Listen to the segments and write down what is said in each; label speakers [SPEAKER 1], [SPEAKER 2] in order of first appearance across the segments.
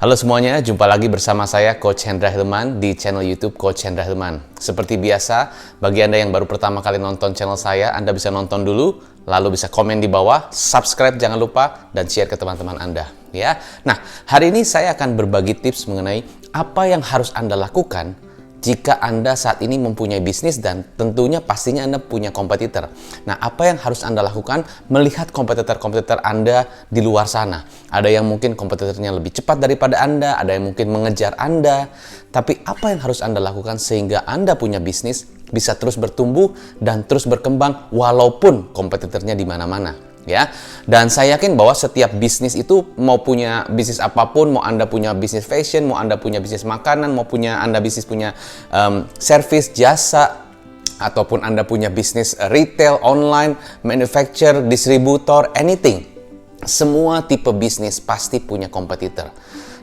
[SPEAKER 1] Halo semuanya, jumpa lagi bersama saya Coach Hendra Hilman di channel YouTube Coach Hendra Hilman. Seperti biasa, bagi Anda yang baru pertama kali nonton channel saya, Anda bisa nonton dulu, lalu bisa komen di bawah, subscribe jangan lupa, dan share ke teman-teman Anda. Ya. Nah, hari ini saya akan berbagi tips mengenai apa yang harus Anda lakukan jika Anda saat ini mempunyai bisnis dan tentunya pastinya Anda punya kompetitor. Nah, apa yang harus Anda lakukan melihat kompetitor-kompetitor Anda di luar sana? Ada yang mungkin kompetitornya lebih cepat daripada Anda, ada yang mungkin mengejar Anda. Tapi apa yang harus Anda lakukan sehingga Anda punya bisnis bisa terus bertumbuh dan terus berkembang walaupun kompetitornya di mana-mana? Ya, dan saya yakin bahwa setiap bisnis itu mau punya bisnis apapun, mau Anda punya bisnis fashion, mau Anda punya bisnis makanan, mau Anda bisnis punya service, jasa, ataupun Anda punya bisnis retail, online, manufacturer, distributor, anything. Semua tipe bisnis pasti punya kompetitor.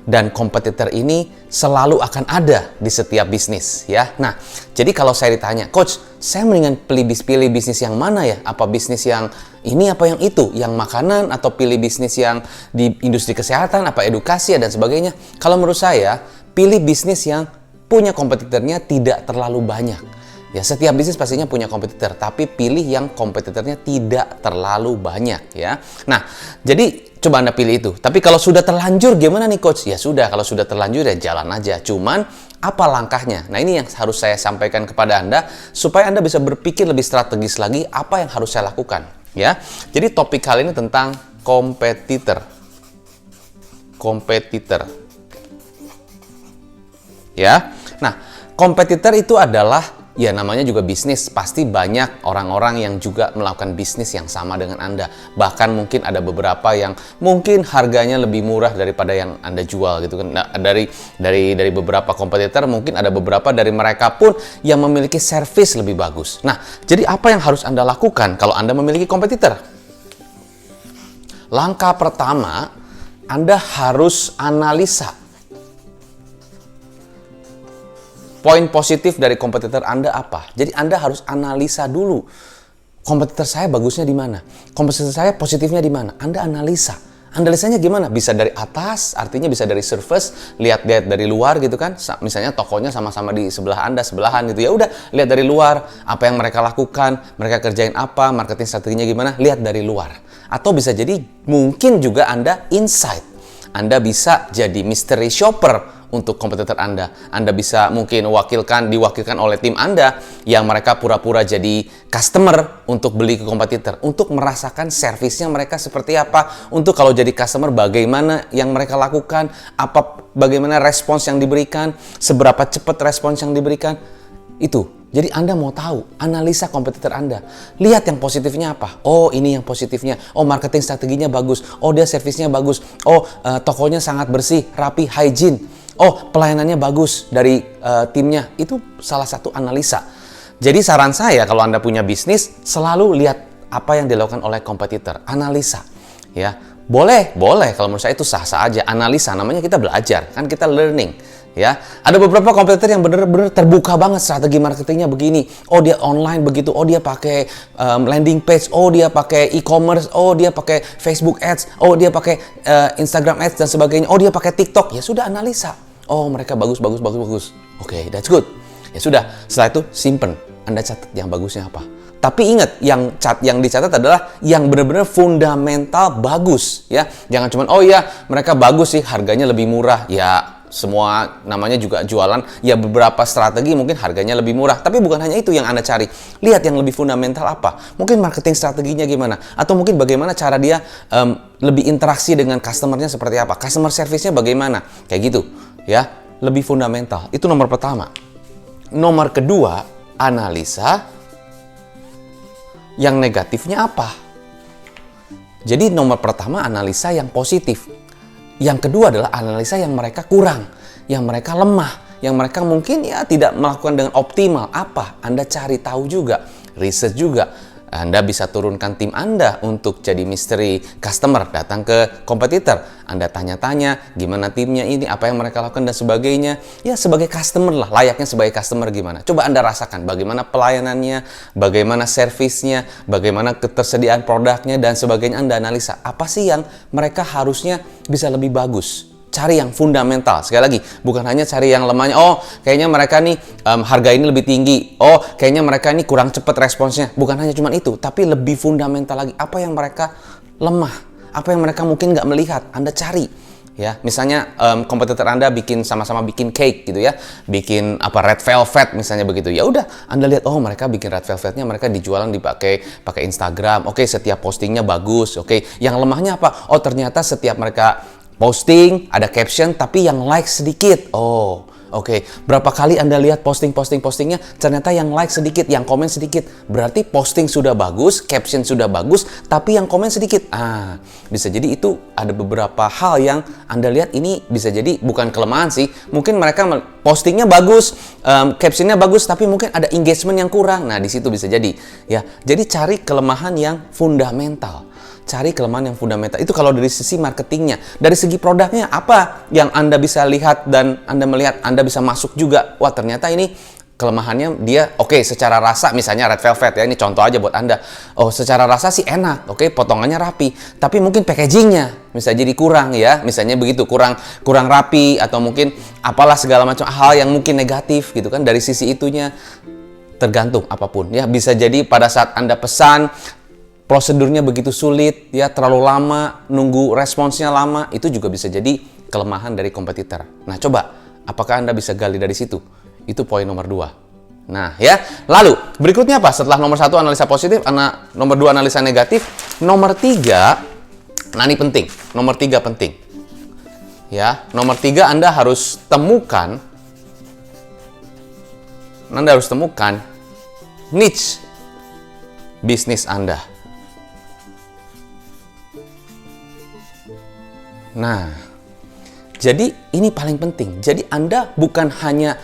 [SPEAKER 1] Dan kompetitor ini selalu akan ada di setiap bisnis, ya. Nah, jadi kalau saya ditanya, Coach, saya mendingan pilih bisnis yang mana ya? Apa bisnis yang ini apa yang itu? Yang makanan atau pilih bisnis yang di industri kesehatan, apa edukasi dan sebagainya? Kalau menurut saya, pilih bisnis yang punya kompetitornya tidak terlalu banyak. Ya, setiap bisnis pastinya punya kompetitor, tapi pilih yang kompetitornya tidak terlalu banyak, ya. Nah, jadi coba Anda pilih itu. Tapi kalau sudah terlanjur gimana nih Coach? Ya sudah, kalau sudah terlanjur ya jalan aja. Cuman apa langkahnya? Nah, ini yang harus saya sampaikan kepada Anda supaya Anda bisa berpikir lebih strategis lagi apa yang harus saya lakukan, ya. Jadi topik kali ini tentang kompetitor. Kompetitor. Ya. Nah, kompetitor itu adalah ya namanya juga bisnis, pasti banyak orang-orang yang juga melakukan bisnis yang sama dengan Anda. Bahkan mungkin ada beberapa yang mungkin harganya lebih murah daripada yang Anda jual gitu kan. Nah, dari beberapa kompetitor mungkin ada beberapa dari mereka pun yang memiliki servis lebih bagus. Nah, jadi apa yang harus Anda lakukan kalau Anda memiliki kompetitor? Langkah pertama, Anda harus analisa. Poin positif dari kompetitor Anda apa? Jadi Anda harus analisa dulu. Kompetitor saya bagusnya di mana? Kompetitor saya positifnya di mana? Anda analisa. Analisanya gimana? Bisa dari atas, artinya bisa dari surface, lihat dari luar gitu kan. Misalnya tokonya sama-sama di sebelah Anda, sebelahan gitu. Ya udah, lihat dari luar apa yang mereka lakukan, mereka kerjain apa, marketing strateginya gimana, lihat dari luar. Atau bisa jadi mungkin juga Anda insight. Anda bisa jadi mystery shopper untuk kompetitor Anda. Anda bisa mungkin diwakilkan oleh tim Anda yang mereka pura-pura jadi customer untuk beli ke kompetitor, untuk merasakan servisnya mereka seperti apa, untuk kalau jadi customer bagaimana yang mereka lakukan, bagaimana respons yang diberikan, seberapa cepat respons yang diberikan. Itu. Jadi Anda mau tahu, analisa kompetitor Anda. Lihat yang positifnya apa. Oh, ini yang positifnya. Oh, marketing strateginya bagus. Oh, dia servisnya bagus. Oh, tokonya sangat bersih, rapi, hygiene. Oh, pelayanannya bagus dari timnya. Itu salah satu analisa. Jadi saran saya kalau Anda punya bisnis, selalu lihat apa yang dilakukan oleh kompetitor. Analisa. Ya, boleh kalau menurut saya itu sah-sah aja. Analisa, namanya kita belajar, kan kita learning. Ya, ada beberapa kompetitor yang benar-benar terbuka banget strategi marketingnya begini. Oh, dia online begitu. Oh, dia pakai landing page. Oh, dia pakai e-commerce. Oh, dia pakai Facebook Ads. Oh, dia pakai Instagram Ads dan sebagainya. Oh, dia pakai TikTok. Ya sudah, analisa. Oh, mereka bagus. Oke, that's good. Ya sudah, setelah itu simpen. Anda catat yang bagusnya apa. Tapi ingat, yang dicatat adalah yang benar-benar fundamental bagus. Ya, jangan cuma oh ya mereka bagus sih, harganya lebih murah. Ya. Semua namanya juga jualan, ya beberapa strategi mungkin harganya lebih murah. Tapi bukan hanya itu yang Anda cari. Lihat yang lebih fundamental apa. Mungkin marketing strateginya gimana. Atau mungkin bagaimana cara dia lebih interaksi dengan customer-nya seperti apa. Customer service-nya bagaimana. Kayak gitu. Ya, lebih fundamental. Itu nomor pertama. Nomor kedua, analisa yang negatifnya apa. Jadi nomor pertama analisa yang positif. Yang kedua adalah analisa yang mereka kurang, yang mereka lemah, yang mereka mungkin ya tidak melakukan dengan optimal. Apa? Anda cari tahu juga, riset juga. Anda bisa turunkan tim Anda untuk jadi mystery customer, datang ke kompetitor. Anda tanya-tanya gimana timnya ini, apa yang mereka lakukan dan sebagainya. Ya sebagai customer lah, layaknya sebagai customer gimana. Coba Anda rasakan bagaimana pelayanannya, bagaimana servisnya, bagaimana ketersediaan produknya dan sebagainya. Anda analisa apa sih yang mereka harusnya bisa lebih bagus. cari yang fundamental. Sekali lagi, bukan hanya cari yang lemahnya. Oh, kayaknya mereka nih harga ini lebih tinggi. Oh, kayaknya mereka ini kurang cepat responsnya. Bukan hanya cuma itu, tapi lebih fundamental lagi. Apa yang mereka lemah? Apa yang mereka mungkin nggak melihat? Anda cari. Ya, misalnya kompetitor Anda sama-sama bikin cake gitu ya, bikin red velvet misalnya begitu. Ya udah, Anda lihat, oh mereka bikin red velvetnya, mereka dijualan pakai Instagram. Oke, setiap postingnya bagus. Oke, yang lemahnya apa? Oh ternyata setiap mereka posting ada caption tapi yang like sedikit. Oh, oke. Berapa kali Anda lihat postingnya, ternyata yang like sedikit, yang komen sedikit. Berarti posting sudah bagus, caption sudah bagus, tapi yang komen sedikit. Bisa jadi itu ada beberapa hal yang Anda lihat ini bisa jadi bukan kelemahan sih. Mungkin mereka postingnya bagus, captionnya bagus, tapi mungkin ada engagement yang kurang. Nah, di situ bisa jadi. Ya, jadi cari kelemahan yang fundamental. Cari kelemahan yang fundamental. Itu kalau dari sisi marketingnya. Dari segi produknya, apa yang Anda bisa lihat dan Anda melihat, Anda bisa masuk juga. Wah, ternyata ini kelemahannya dia, secara rasa, misalnya red velvet ya, ini contoh aja buat Anda. Oh, secara rasa sih enak, potongannya rapi. Tapi mungkin packagingnya bisa jadi kurang ya, misalnya begitu, kurang rapi, atau mungkin apalah segala macam hal yang mungkin negatif gitu kan, dari sisi itunya. Tergantung apapun ya, bisa jadi pada saat Anda pesan, prosedurnya begitu sulit, ya terlalu lama, nunggu responsnya lama, itu juga bisa jadi kelemahan dari kompetitor. Nah, coba, apakah Anda bisa gali dari situ? Itu poin nomor 2. Nah, ya. Lalu, berikutnya apa? Setelah nomor 1 analisa positif, nomor 2 analisa negatif, nomor 3, nah ini penting. Nomor 3 penting. Ya, nomor 3 Anda harus temukan niche bisnis Anda. Nah, jadi ini paling penting. Jadi Anda bukan hanya,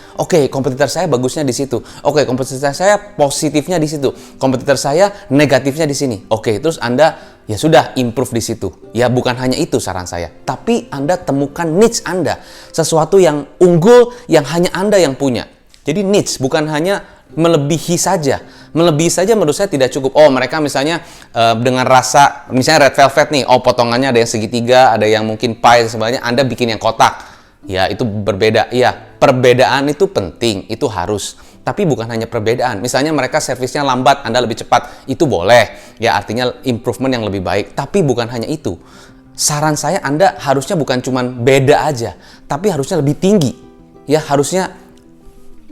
[SPEAKER 1] kompetitor saya bagusnya di situ. Kompetitor saya positifnya di situ. Kompetitor saya negatifnya di sini. Terus Anda ya sudah improve di situ. Ya bukan hanya itu saran saya. Tapi Anda temukan niche Anda. Sesuatu yang unggul yang hanya Anda yang punya. Jadi niche bukan hanya melebihi saja. Melebihi saja menurut saya tidak cukup. Oh, mereka misalnya dengan rasa, misalnya red velvet nih, potongannya ada yang segitiga, ada yang mungkin pie dan sebagainya, Anda bikin yang kotak. Ya, itu berbeda. Ya, perbedaan itu penting, itu harus. Tapi bukan hanya perbedaan. Misalnya mereka servisnya lambat, Anda lebih cepat, itu boleh. Ya, artinya improvement yang lebih baik. Tapi bukan hanya itu. Saran saya, Anda harusnya bukan cuma beda aja, tapi harusnya lebih tinggi. Ya, harusnya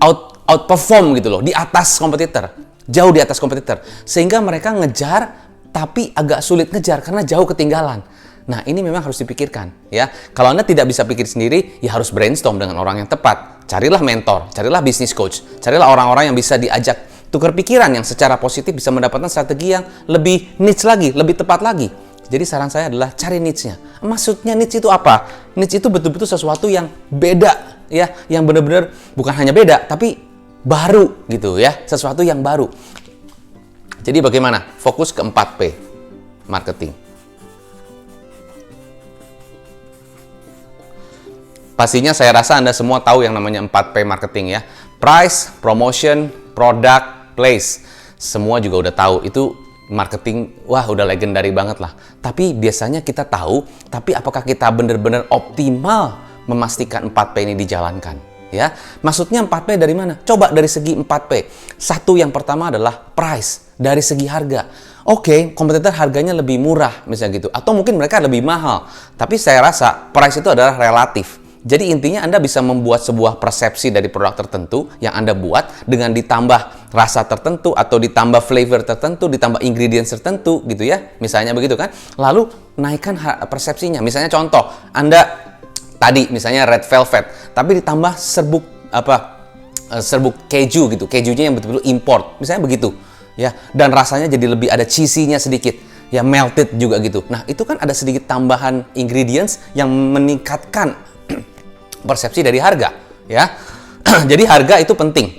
[SPEAKER 1] outperform gitu loh, di atas kompetitor. Jauh di atas kompetitor. Sehingga mereka ngejar, tapi agak sulit ngejar karena jauh ketinggalan. Nah, ini memang harus dipikirkan. Ya, kalau Anda tidak bisa pikir sendiri, ya harus brainstorm dengan orang yang tepat. Carilah mentor, carilah business coach, carilah orang-orang yang bisa diajak tukar pikiran yang secara positif bisa mendapatkan strategi yang lebih niche lagi, lebih tepat lagi. Jadi saran saya adalah cari niche-nya. Maksudnya niche itu apa? Niche itu betul-betul sesuatu yang beda, ya, yang benar-benar bukan hanya beda, tapi baru gitu ya, sesuatu yang baru. Jadi bagaimana? Fokus ke 4P marketing. Pastinya saya rasa Anda semua tahu yang namanya 4P marketing ya. Price, promotion, product, place. Semua juga udah tahu itu marketing, wah udah legendary banget lah. Tapi biasanya kita tahu, tapi apakah kita benar-benar optimal memastikan 4P ini dijalankan? Ya, maksudnya 4P dari mana? Coba dari segi 4P. Satu, yang pertama adalah price, dari segi harga. Kompetitor harganya lebih murah misalnya gitu, atau mungkin mereka lebih mahal. Tapi saya rasa price itu adalah relatif. Jadi intinya Anda bisa membuat sebuah persepsi dari produk tertentu yang Anda buat dengan ditambah rasa tertentu atau ditambah flavor tertentu, ditambah ingredients tertentu gitu ya. Misalnya begitu kan. Lalu naikkan persepsinya. Misalnya contoh, Anda tadi misalnya red velvet, tapi ditambah serbuk keju gitu, kejunya yang betul-betul import, misalnya begitu, ya. Dan rasanya jadi lebih ada cheesy-nya sedikit, ya melted juga gitu. Nah, itu kan ada sedikit tambahan ingredients yang meningkatkan persepsi dari harga, ya. Jadi harga itu penting.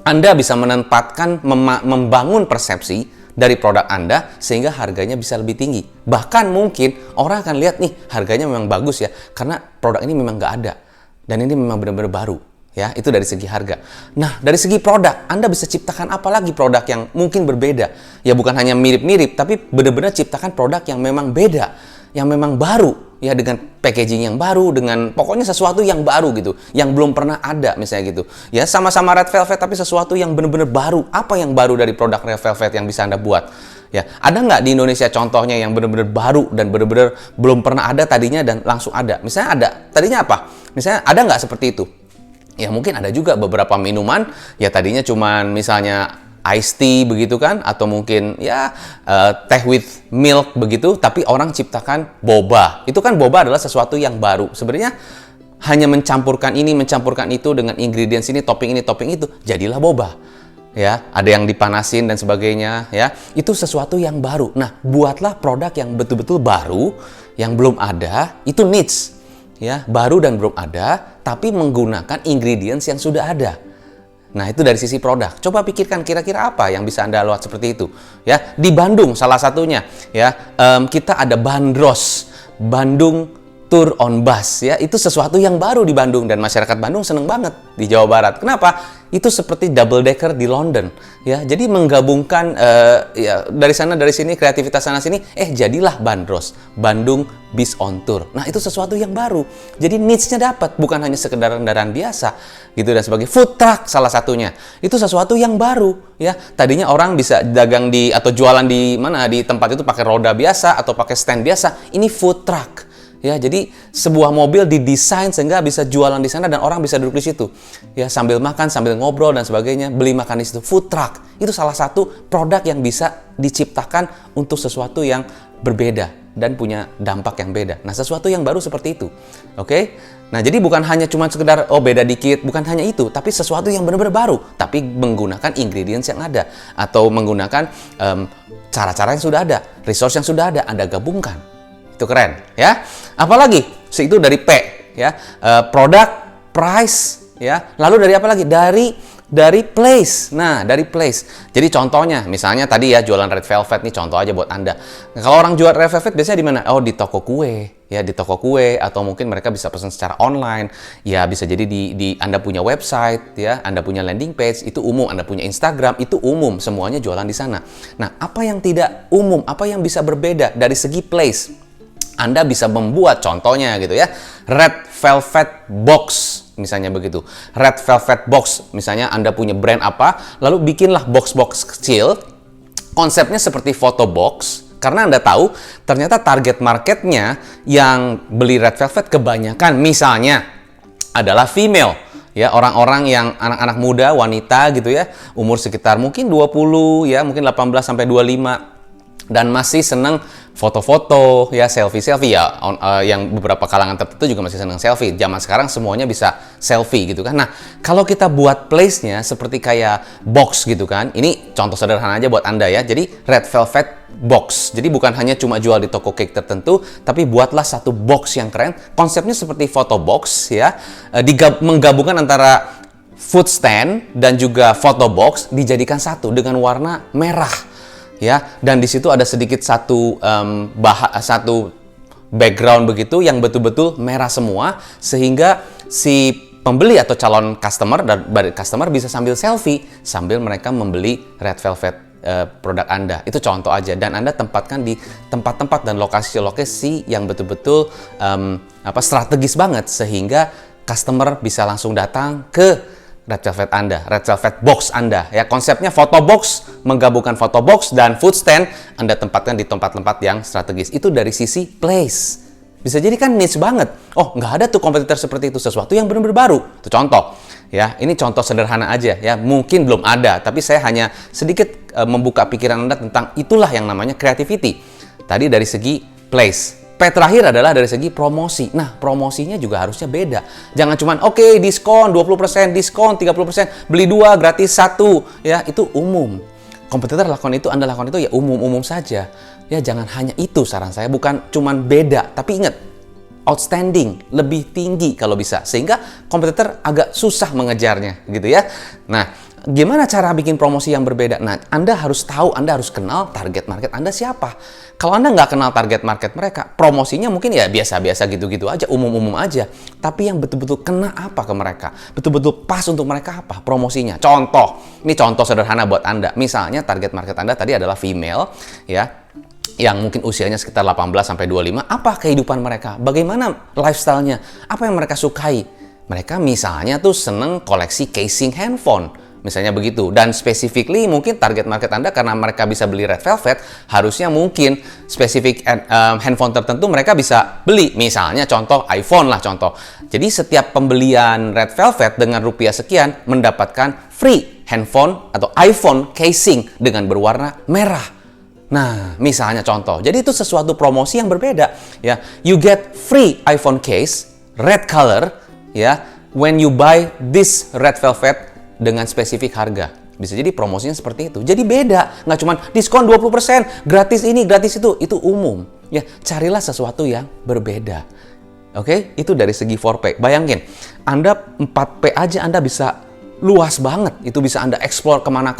[SPEAKER 1] Anda bisa menempatkan, membangun persepsi dari produk Anda sehingga harganya bisa lebih tinggi. Bahkan mungkin orang akan lihat nih harganya memang bagus ya, karena produk ini memang nggak ada dan ini memang benar-benar baru ya. Itu dari segi harga. Nah, dari segi produk Anda bisa ciptakan apa lagi produk yang mungkin berbeda ya, bukan hanya mirip-mirip tapi benar-benar ciptakan produk yang memang beda yang memang baru, ya dengan packaging yang baru, dengan pokoknya sesuatu yang baru gitu, yang belum pernah ada misalnya gitu. Ya sama-sama Red Velvet tapi sesuatu yang benar-benar baru. Apa yang baru dari produk Red Velvet yang bisa Anda buat? Ya, ada nggak di Indonesia contohnya yang benar-benar baru dan benar-benar belum pernah ada tadinya dan langsung ada? Misalnya ada, tadinya apa? Misalnya ada nggak seperti itu? Ya mungkin ada juga beberapa minuman, ya tadinya cuman misalnya iced tea begitu kan, atau mungkin ya teh with milk begitu, tapi orang ciptakan boba. Itu kan boba adalah sesuatu yang baru. Sebenarnya hanya mencampurkan ini, mencampurkan itu dengan ingredients ini, topping itu, jadilah boba. Ya, ada yang dipanasin dan sebagainya, ya. Itu sesuatu yang baru. Nah, buatlah produk yang betul-betul baru, yang belum ada, itu niche. Ya, baru dan belum ada, tapi menggunakan ingredients yang sudah ada. Nah, itu dari sisi produk. Coba pikirkan kira-kira apa yang bisa Anda buat seperti itu. Ya, di Bandung salah satunya, ya, kita ada Bandros, Bandung Tour on Bus, ya. Itu sesuatu yang baru di Bandung dan masyarakat Bandung seneng banget di Jawa Barat. Kenapa? Itu seperti double decker di London, ya. Jadi menggabungkan ya dari sana dari sini, kreativitas sana sini, jadilah Bandros, Bandung Bis on Tour. Nah, itu sesuatu yang baru. Jadi niche-nya dapat, bukan hanya sekedar kendaraan biasa gitu dan sebagai food truck salah satunya. Itu sesuatu yang baru, ya. Tadinya orang bisa dagang di atau jualan di mana, di tempat itu pakai roda biasa atau pakai stand biasa. Ini food truck. Ya, jadi sebuah mobil didesain sehingga bisa jualan di sana dan orang bisa duduk di situ. Ya, sambil makan, sambil ngobrol dan sebagainya, beli makan di situ. Food truck itu salah satu produk yang bisa diciptakan untuk sesuatu yang berbeda dan punya dampak yang beda. Nah, sesuatu yang baru seperti itu. Oke? Nah, jadi bukan hanya cuma sekedar beda dikit, bukan hanya itu, tapi sesuatu yang benar-benar baru, tapi menggunakan ingredients yang ada atau menggunakan cara-cara yang sudah ada, resource yang sudah ada, Anda gabungkan. Itu keren, ya. Apalagi itu dari P, ya, produk, price, ya. Lalu dari apa lagi? Dari place. Nah, dari place. Jadi contohnya, misalnya tadi ya jualan Red Velvet nih, contoh aja buat Anda. Nah, kalau orang jual Red Velvet biasanya di mana? Oh, di toko kue, ya, di toko kue, atau mungkin mereka bisa pesan secara online. Ya, bisa jadi di Anda punya website, ya, Anda punya landing page, itu umum. Anda punya Instagram, itu umum. Semuanya jualan di sana. Nah, apa yang tidak umum? Apa yang bisa berbeda dari segi place? Anda bisa membuat contohnya gitu ya, Red Velvet Box misalnya begitu. Red Velvet Box, misalnya Anda punya brand apa, lalu bikinlah box-box kecil, konsepnya seperti photo box, karena Anda tahu ternyata target marketnya yang beli Red Velvet kebanyakan misalnya adalah female. Ya, orang-orang yang anak-anak muda, wanita gitu ya, umur sekitar mungkin 20 ya, mungkin 18 sampai 25 dan masih senang foto-foto ya, selfie-selfie ya, yang beberapa kalangan tertentu juga masih senang selfie. Zaman sekarang semuanya bisa selfie gitu kan. Nah, kalau kita buat place-nya seperti kayak box gitu kan. Ini contoh sederhana aja buat Anda ya. Jadi Red Velvet Box. Jadi bukan hanya cuma jual di toko cake tertentu, tapi buatlah satu box yang keren. Konsepnya seperti photo box ya. Menggabungkan antara food stand dan juga photo box dijadikan satu dengan warna merah. Ya, dan di situ ada sedikit satu background begitu yang betul-betul merah semua, sehingga si pembeli atau calon customer dan customer bisa sambil selfie sambil mereka membeli Red Velvet produk Anda. Itu contoh aja, dan Anda tempatkan di tempat-tempat dan lokasi-lokasi yang betul-betul strategis banget sehingga customer bisa langsung datang ke Red Velvet Anda, Red Velvet Box Anda. Ya, konsepnya photo box, menggabungkan photo box dan food stand, Anda tempatkan di tempat-tempat yang strategis. Itu dari sisi place. Bisa jadi kan niche banget. Oh, nggak ada tuh kompetitor seperti itu, sesuatu yang benar-benar baru. Itu contoh. Ya, ini contoh sederhana aja ya. Mungkin belum ada, tapi saya hanya sedikit membuka pikiran Anda tentang itulah yang namanya creativity. Tadi dari segi place. P terakhir adalah dari segi promosi. Nah, promosinya juga harusnya beda. Jangan cuman diskon 20%, diskon 30%, beli 2 gratis 1. Ya, itu umum. Kompetitor lakukan itu, Anda lakukan itu ya umum-umum saja. Ya, jangan hanya itu saran saya, bukan cuman beda, tapi ingat outstanding, lebih tinggi kalau bisa. Sehingga kompetitor agak susah mengejarnya gitu ya. Nah, gimana cara bikin promosi yang berbeda? Nah, Anda harus tahu, Anda harus kenal target market Anda siapa. Kalau Anda nggak kenal target market mereka, promosinya mungkin ya biasa-biasa gitu-gitu aja, umum-umum aja. Tapi yang betul-betul kena apa ke mereka? Betul-betul pas untuk mereka apa promosinya? Contoh, ini contoh sederhana buat Anda. Misalnya target market Anda tadi adalah female, ya. yang mungkin usianya sekitar 18 sampai 25, apa kehidupan mereka? Bagaimana lifestyle-nya? Apa yang mereka sukai? Mereka misalnya tuh seneng koleksi casing handphone, misalnya begitu. Dan specifically mungkin target market Anda karena mereka bisa beli Red Velvet, harusnya mungkin spesifik handphone tertentu mereka bisa beli. Misalnya contoh iPhone lah contoh. Jadi setiap pembelian Red Velvet dengan rupiah sekian mendapatkan free handphone atau iPhone casing dengan berwarna merah. Nah, misalnya contoh. Jadi itu sesuatu promosi yang berbeda, ya. You get free iPhone case red color, ya, when you buy this Red Velvet dengan spesifik harga. Bisa jadi promosinya seperti itu. Jadi beda, nggak cuma diskon 20%, gratis ini, gratis itu umum. Ya, carilah sesuatu yang berbeda. Oke, itu dari segi 4P. Bayangin, Anda 4P aja Anda bisa luas banget, itu bisa Anda explore kemana.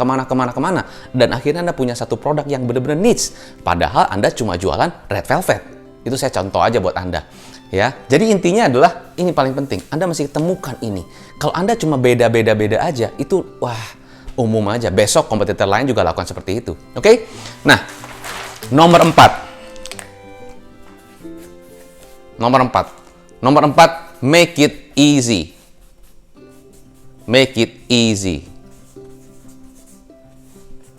[SPEAKER 1] Dan akhirnya Anda punya satu produk yang benar-benar niche. Padahal Anda cuma jualan Red Velvet. Itu saya contoh aja buat Anda. Ya, jadi intinya adalah, ini paling penting, Anda mesti temukan ini. Kalau Anda cuma beda-beda aja, itu wah, umum aja. Besok kompetitor lain juga lakukan seperti itu. Oke? Nah, nomor 4. Nomor 4, make it easy. Make it easy.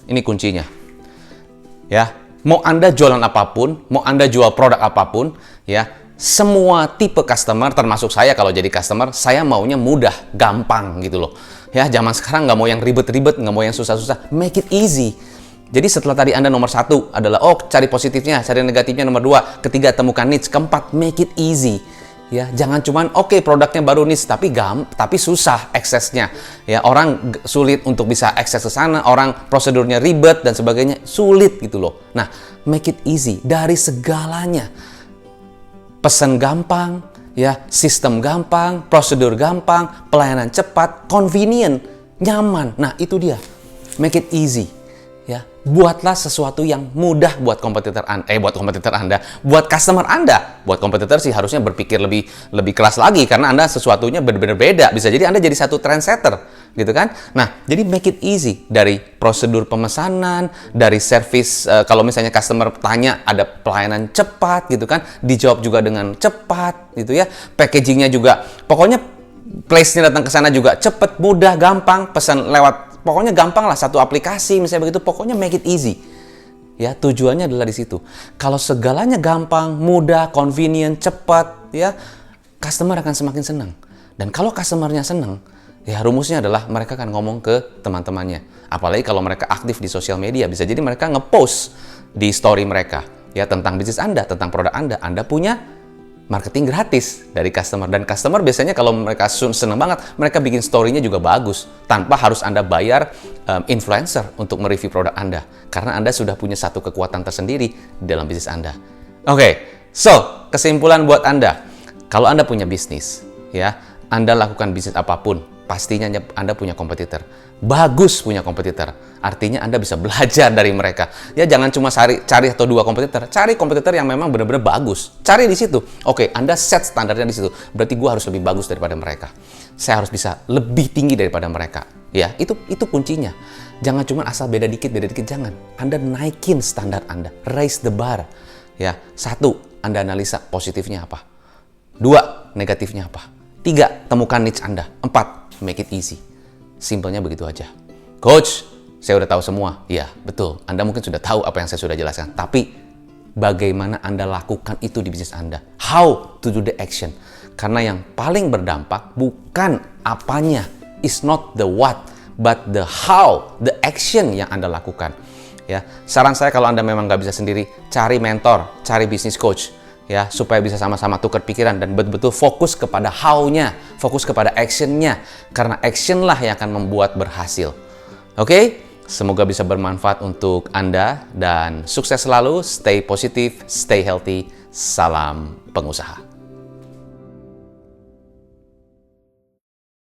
[SPEAKER 1] Ini kuncinya. Ya, mau Anda jualan apapun, mau Anda jual produk apapun, ya, semua tipe customer, termasuk saya kalau jadi customer, saya maunya mudah, gampang gitu loh. Ya, zaman sekarang nggak mau yang ribet-ribet, nggak mau yang susah-susah. Make it easy. Jadi setelah tadi Anda nomor 1 adalah, cari positifnya, cari negatifnya nomor 2, ketiga temukan niche, keempat make it easy. Ya, jangan cuman produknya baru niche tapi susah aksesnya. Ya, orang sulit untuk bisa akses ke sana, orang prosedurnya ribet dan sebagainya, sulit gitu loh. Nah, make it easy dari segalanya. Pesan gampang, ya, sistem gampang, prosedur gampang, pelayanan cepat, convenient, nyaman. Nah, itu dia. Make it easy. Ya, buatlah sesuatu yang mudah buat kompetitor Anda, buat customer Anda. Buat kompetitor sih harusnya berpikir lebih keras lagi karena Anda sesuatunya benar-benar beda. Bisa jadi Anda jadi satu trendsetter, gitu kan? Nah, jadi make it easy dari prosedur pemesanan, dari service, kalau misalnya customer tanya ada pelayanan cepat gitu kan, dijawab juga dengan cepat gitu ya. Packagingnya juga, pokoknya place-nya datang ke sana juga cepat, mudah, gampang, pesan lewat. Pokoknya gampang lah, satu aplikasi misalnya begitu, pokoknya make it easy. Ya, tujuannya adalah di situ. Kalau segalanya gampang, mudah, convenient, cepat, ya, customer akan semakin senang. Dan kalau customernya senang, ya rumusnya adalah mereka akan ngomong ke teman-temannya. Apalagi kalau mereka aktif di sosial media, bisa jadi mereka nge-post di story mereka, ya, tentang bisnis Anda, tentang produk Anda. Anda punya marketing gratis dari customer. Dan customer biasanya kalau mereka seneng banget, mereka bikin story-nya juga bagus. Tanpa harus Anda bayar influencer untuk mereview produk Anda. Karena Anda sudah punya satu kekuatan tersendiri di dalam bisnis Anda. Oke, so kesimpulan buat Anda. Kalau Anda punya bisnis, ya, Anda lakukan bisnis apapun, pastinya Anda punya kompetitor. Bagus punya kompetitor. Artinya Anda bisa belajar dari mereka. Ya, jangan cuma cari atau dua kompetitor. Cari kompetitor yang memang benar-benar bagus. Cari di situ. Oke, Anda set standarnya di situ. Berarti gue harus lebih bagus daripada mereka. Saya harus bisa lebih tinggi daripada mereka. Ya, itu kuncinya. Jangan cuma asal beda dikit, jangan. Anda naikin standar Anda. Raise the bar. Ya, 1, Anda analisa positifnya apa. 2, negatifnya apa. 3, temukan niche Anda. 4, make it easy. Simpelnya begitu aja. Coach, saya udah tahu semua. Iya, betul. Anda mungkin sudah tahu apa yang saya sudah jelaskan. Tapi, bagaimana Anda lakukan itu di bisnis Anda? How to do the action? Karena yang paling berdampak bukan apanya. It's not the what, but the how, the action yang Anda lakukan. Ya, saran saya kalau Anda memang nggak bisa sendiri, cari mentor, cari business coach. Ya, supaya bisa sama-sama tukar pikiran dan betul-betul fokus kepada how-nya, fokus kepada action-nya. Karena action lah yang akan membuat berhasil. Oke? Semoga bisa bermanfaat untuk Anda dan sukses selalu, stay positif, stay healthy, salam pengusaha.